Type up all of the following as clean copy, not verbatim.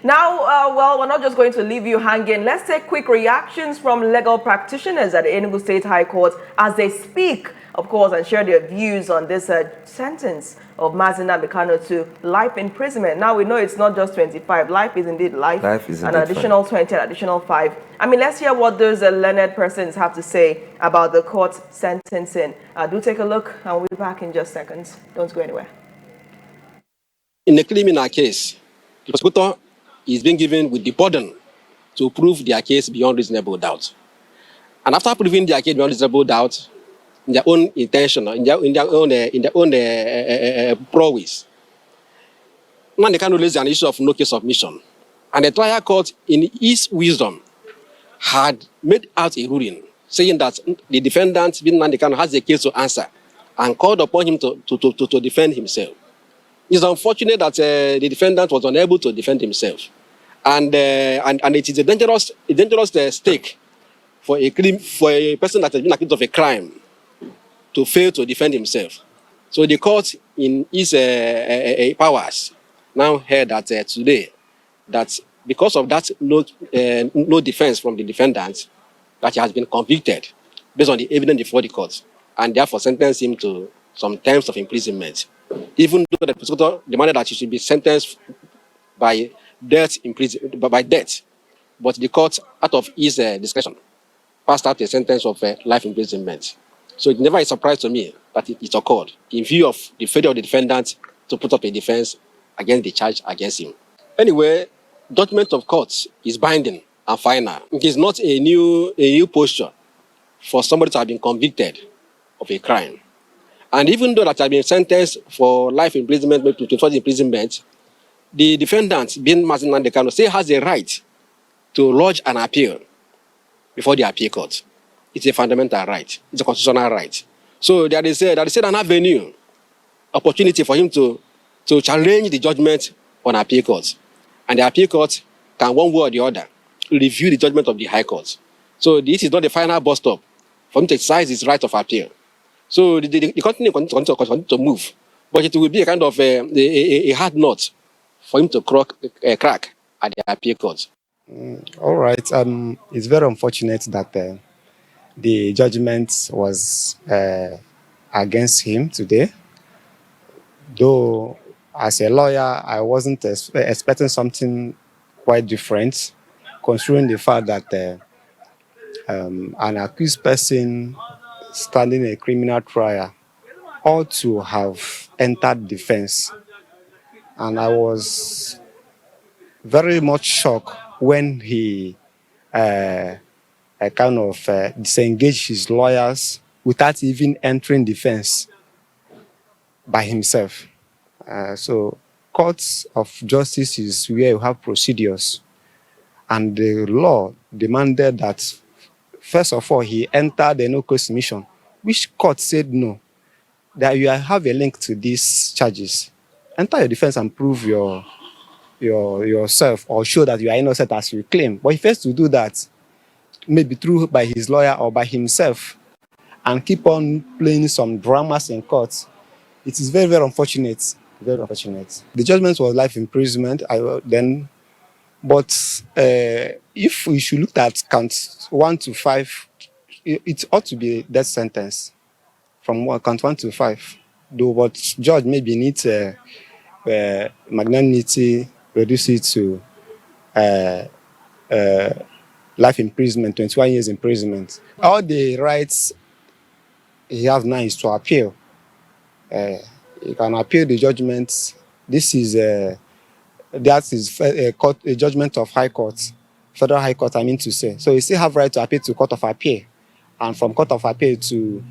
Now, well, we're not just going to leave you hanging. Let's take quick reactions from legal practitioners at the Enugu State High Court as they speak, of course, and share their views on this sentence of Mazi Nnamdi Kanu to life imprisonment. Now, we know it's not just 25. Life is indeed life. Life is an indeed additional 20, an additional 5. I mean, let's hear what those learned persons have to say about the court sentencing. Do take a look, and we'll be back in just seconds. Don't go anywhere. In a criminal case, the prosecutor is being given with the burden to prove their case beyond reasonable doubt. And after proving their case beyond reasonable doubt, in their own intention, in their own prowess, Nnamdi Kanu raised an issue of no case submission. And the trial court, in its wisdom, had made out a ruling saying that the defendant, Nnamdi Kanu, has a case to answer and called upon him to defend himself. It's unfortunate that the defendant was unable to defend himself. And it is a dangerous stake for a person that has been accused of a crime to fail to defend himself. So the court, in its powers, now heard that today, that because of that no defense from the defendant, that he has been convicted based on the evidence before the court, and therefore sentenced him to some terms of imprisonment, even though the prosecutor demanded that he should be sentenced by death, but the court, out of his discretion, passed out a sentence of life imprisonment. So it never is a surprise to me that it occurred in view of the failure of the defendant to put up a defense against the charge against him. Anyway, judgment of courts is binding and final. It is not a new posture for somebody to have been convicted of a crime. And even though that has been sentenced for life imprisonment, to 24 imprisonment, the defendant, being Mazi Nnamdi Kanu, still has a right to lodge an appeal before the appeal court. It's a fundamental right. It's a constitutional right. So there is an avenue, opportunity for him to challenge the judgment on appeal court. And the appeal court can, one way or the other, review the judgment of the high court. So this is not the final bus stop for him to exercise his right of appeal. So the continue to move, but it will be a kind of a hard nut for him to crack at the appeal court. All right. It's very unfortunate that the judgment was against him today. Though, as a lawyer, I wasn't expecting something quite different, considering the fact that an accused person standing a criminal trial ought to have entered defense. And I was very much shocked when he disengaged his lawyers without even entering defense by himself. So courts of justice is where you have procedures. And the law demanded that, first of all, he entered the no-case submission, which court said no, that you have a link to these charges. Enter your defense and prove yourself or show that you are innocent as you claim. But he fails to do that, maybe through by his lawyer or by himself, and keep on playing some dramas in court. It is very, very unfortunate. Very unfortunate. The judgment was life imprisonment but if we should look at counts 1 to 5, it ought to be a death sentence from count 1 to 5. Though what judge maybe needs magnanimity, reduce it to life imprisonment, 21 years imprisonment. All the rights he has now is to appeal. He can appeal the judgment. This is a judgment of High Court, Federal High Court, I mean to say. So you still have right to appeal to Court of Appeal, and from Court of Appeal to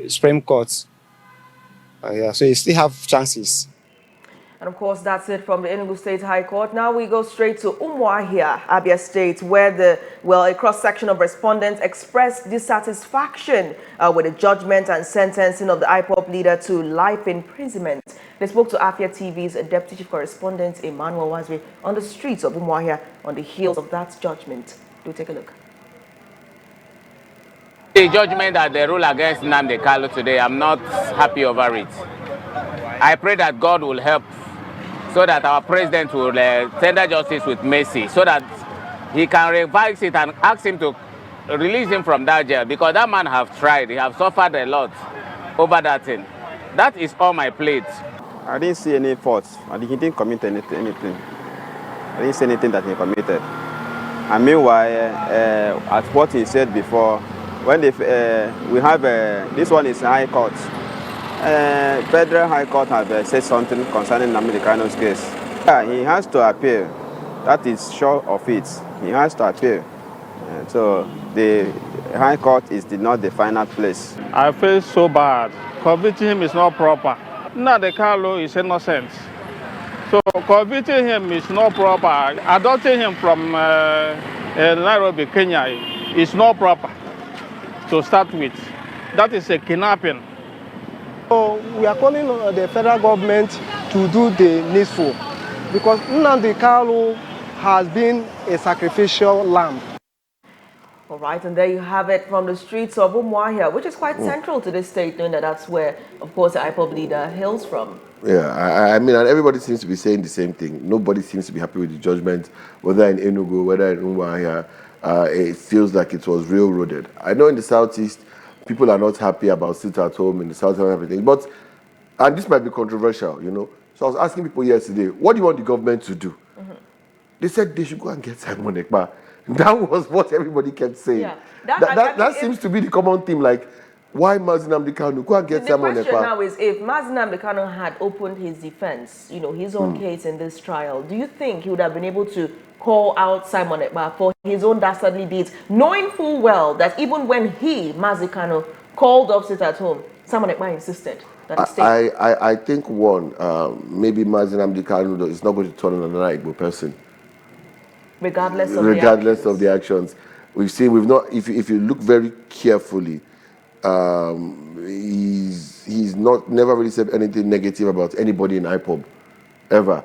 Supreme Court. So you still have chances. And of course, that's it from the Enugu State High Court. Now we go straight to Umuahia, Afia State, where a cross-section of respondents expressed dissatisfaction with the judgment and sentencing of the IPOB leader to life imprisonment. They spoke to Afia TV's Deputy Chief Correspondent Emmanuel Waziri on the streets of Umuahia on the heels of that judgment. Do take a look. The judgment that they rule against Nnamdi Kanu today, I'm not happy over it. I pray that God will help so that our president will tender justice with mercy, so that he can revise it and ask him to release him from that jail, because that man have tried, he have suffered a lot over that thing. That is all my plate. I didn't see any faults. He didn't commit anything. I didn't see anything that he committed. And meanwhile, at what he said before, when we have this one is High Court. Federal High Court have said something concerning Nnamdi Kanu's case. Yeah, he has to appeal. That is sure of it. He has to appeal. So the High Court is not the final place. I feel so bad. Convicting him is not proper. Nnamdi Kanu is innocent. So convicting him is not proper. Adopting him from Nairobi, Kenya is not proper to start with. That is a kidnapping. So we are calling on the federal government to do the needful, because Nnamdi Kanu has been a sacrificial lamb. All right, and there you have it from the streets of Umuahia, which is quite central to this state, knowing that that's where, of course, the IPOB leader hails from. Yeah, I mean, and everybody seems to be saying the same thing. Nobody seems to be happy with the judgment, whether in Enugu, whether in Umuahia. It feels like it was railroaded. I know in the southeast, people are not happy about sit at home in the south and everything, but, and this might be controversial, you know. So I was asking people yesterday, what do you want the government to do? They said they should go and get Simon Ekpa. That was what everybody kept saying. Yeah. That seems to be the common theme, like, why Mazi Nnamdi Kanu? Go and get Simon Ekpa. The question now is, if Mazi Nnamdi Kanu had opened his defense, you know, his own case in this trial, do you think he would have been able to call out Simon Ekpa for his own dastardly deeds, knowing full well that even when he, Mazi Kanu, called up sit at home, Simon Ekpa insisted that he stayed? I think one, maybe Mazi Nnamdi Kanu is not going to turn on another Igbo person. Regardless of the actions. We've not, if you look very carefully, he's never really said anything negative about anybody in IPOB, ever.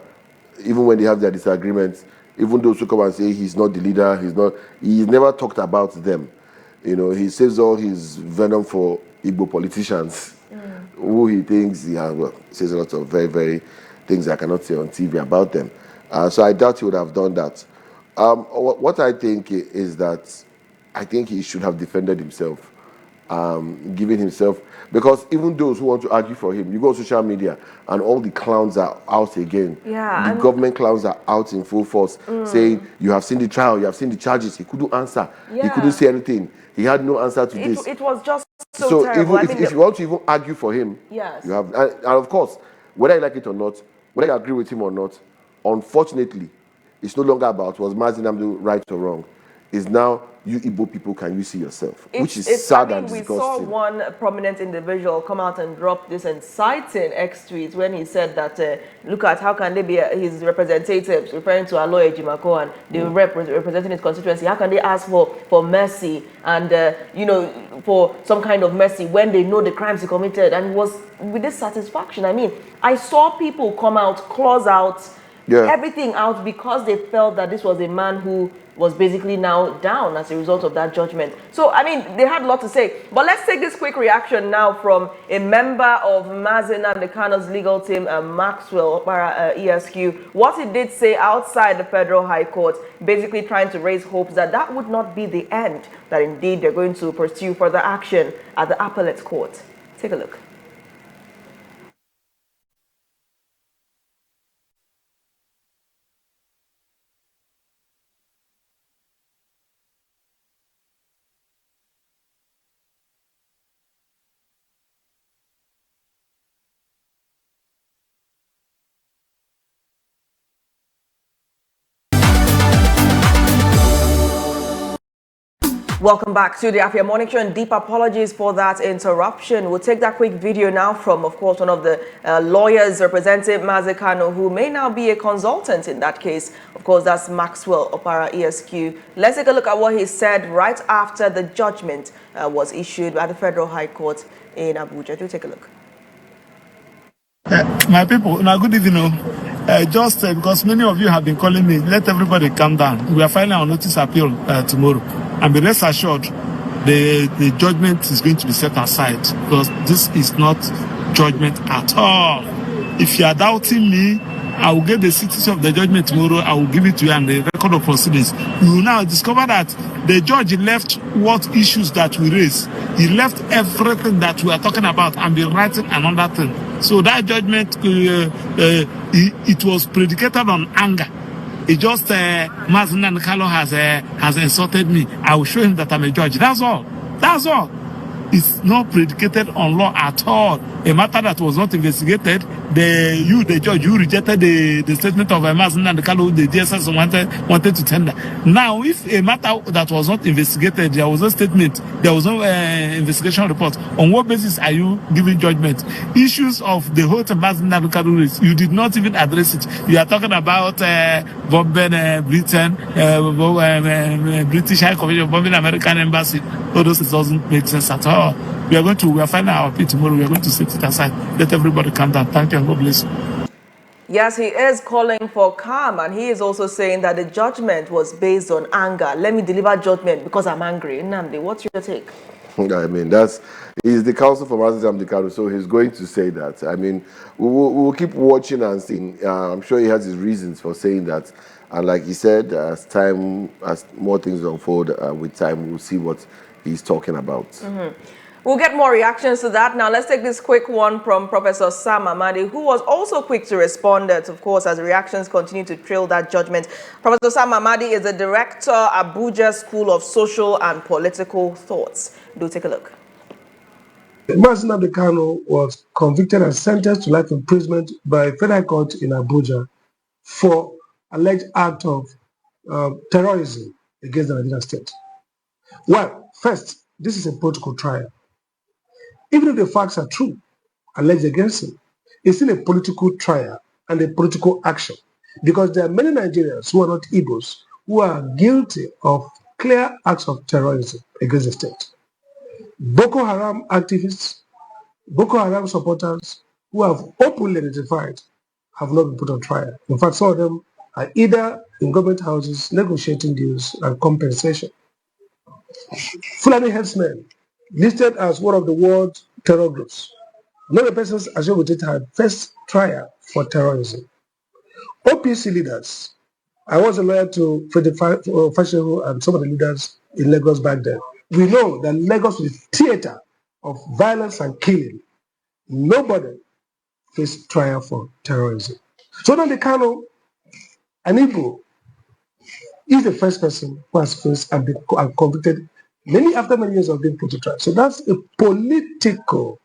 Even when they have their disagreements, even those who come and say he's not the leader, he's never talked about them. You know, he saves all his venom for Igbo politicians, who he thinks says a lot of very, very things I cannot say on TV about them. So I doubt he would have done that. What I think is that I think he should have defended himself, giving himself, because even those who want to argue for him, you go on social media and all the clowns are out again. Yeah, the government clowns are out in full force, saying, you have seen the trial, you have seen the charges. He couldn't answer. Yeah. He couldn't say anything. He had no answer to this. It was just so terrible. Even if you want to even argue for him, yes, you have, and of course, whether you like it or not, whether you agree with him or not, unfortunately, it's no longer about was Mazi Nnamdi right or wrong. It's now you Igbo people, can you see yourself? Which is sad and disgusting. We saw one prominent individual come out and drop this inciting X-tweet when he said that, look at how can they be his representatives, referring to Aloy Ejimako and the representing his constituency, how can they ask for mercy and, you know, for some kind of mercy when they know the crimes he committed? And was with this satisfaction. I mean, I saw people come out, claws out, everything out, because they felt that this was a man who was basically now down as a result of that judgment. So, I mean, they had a lot to say. But let's take this quick reaction now from a member of Mazi Nnamdi Kanu's legal team, Maxwell Opara ESQ. What he did say outside the Federal High Court, basically trying to raise hopes that that would not be the end, that indeed they're going to pursue further action at the appellate court. Take a look. Welcome back to the Afia Morning Show, and deep apologies for that interruption. We'll take that quick video now from, of course, one of the lawyers representing Mazi Kanu, who may now be a consultant in that case. Of course, that's Maxwell Opara ESQ. Let's take a look at what he said right after the judgment was issued by the Federal High Court in Abuja. Do take a look. My people, now good evening. Just because many of you have been calling me, let everybody calm down. We are filing our notice appeal tomorrow. And be rest assured, the judgment is going to be set aside, because this is not judgment at all. If you are doubting me, I will get the cities of the judgment tomorrow. I will give it to you and the record of proceedings. You will now discover that the judge left what issues that we raised. He left everything that we are talking about and be writing another thing. So that judgment, it was predicated on anger. It just Mazi Nnamdi Kanu has insulted me. I will show him that I'm a judge. That's all. That's all. It's not predicated on law at all. A matter that was not investigated. The judge, you rejected the statement of Mazi Nnamdi Kanu, the DSS wanted to tender. Now, if a matter that was not investigated, there was no statement, there was no investigation report, on what basis are you giving judgment? Issues of the whole Mazi Nnamdi Kanu, you did not even address it. You are talking about bombing Britain, British High Commission, bombing American Embassy. All those doesn't make sense at all. We are filing our appeal tomorrow. We are going to set it aside. Let everybody calm down. Thank you and God bless you. Yes, he is calling for calm, and he is also saying that the judgment was based on anger. Let me deliver judgment because I'm angry. Nnamdi, what's your take? I mean, he's the counsel for Mazi Nnamdi Kanu, so he's going to say that. I mean, we'll keep watching and seeing. I'm sure he has his reasons for saying that. And like he said, as more things unfold with time, we'll see what he's talking about. We'll get more reactions to that. Now, let's take this quick one from Professor Sam Amadi, who was also quick to respond, of course, as reactions continue to trail that judgment. Professor Sam Amadi is the director, Abuja School of Social and Political Thoughts. Do take a look. Mazi Nnamdi Kanu was convicted and sentenced to life imprisonment by a federal court in Abuja for alleged act of terrorism against the Nigerian state. Well, first, this is a political trial. Even if the facts are true, alleged against him, it's still a political trial and a political action, because there are many Nigerians who are not Igbos who are guilty of clear acts of terrorism against the state. Boko Haram activists, Boko Haram supporters who have openly identified have not been put on trial. In fact, some of them are either in government houses negotiating deals and compensation. Fulani headsmen, listed as one of the world's terror groups. None of the persons associated with it had first trial for terrorism. OPC leaders, I was a lawyer to Fashion and some of the leaders in Lagos back then. We know that Lagos was a theater of violence and killing. Nobody faced trial for terrorism. So Nnamdi Kanu, an Igbo, is the first person who has faced and been convicted after many years of being put to trial. So that's a political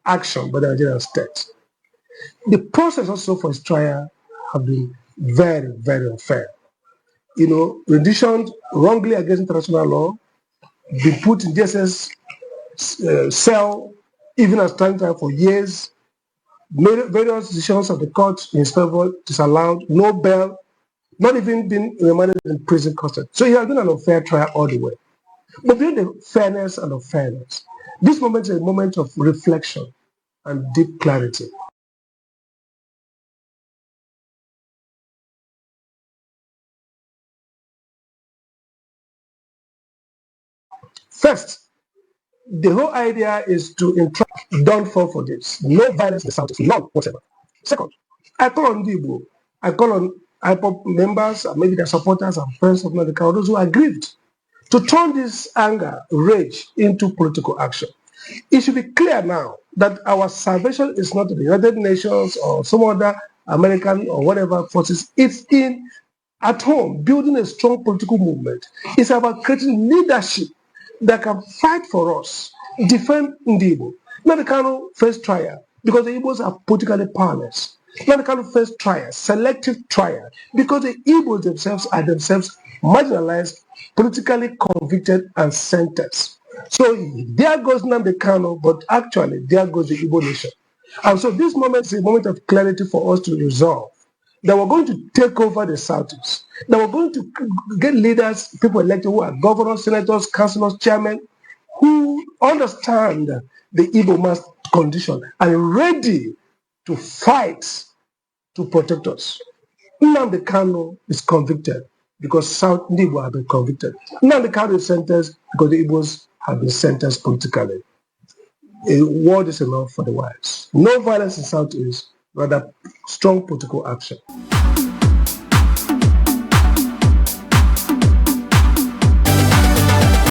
action by the Nigerian state. The process also for his trial have been very, very unfair. Renditioned wrongly against international law, been put in DSS cell, even as time trial for years, various decisions of the court in his favor disallowed, no bail, not even being remanded in prison custody. So he has been an unfair trial all the way. But beyond the fairness and unfairness, this moment is a moment of reflection and deep clarity. First, the whole idea is to entrap, don't fall for this. No violence in the South, none whatever. Second, I call on Igbo, I call on IPOB members, maybe their supporters and friends of Nnamdi Kanu, those who are aggrieved, to turn this anger, rage into political action. It should be clear now that our salvation is not in the United Nations or some other American or whatever forces. It's at home, building a strong political movement. It's about creating leadership that can fight for us, defend Igbo. Nnamdi Kanu first trial because the Igbos are politically powerless. Nnamdi Kanu first trial, selective trial, because the Igbos themselves are marginalized, politically convicted and sentenced. So there goes Nnamdi Kanu, but actually there goes the Igbo nation. And so this moment is a moment of clarity for us to resolve that we're going to take over the Southeast, that we're going to get leaders, people elected who are governors, senators, councillors, chairmen, who understand the Igbo mass condition and ready to fight to protect us. Nnamdi Kanu is convicted because South Igbo have been convicted. Nnamdi Kanu is sentenced because the Igbos have been sentenced politically. A word is enough for the wise. No violence in Southeast, rather strong political action.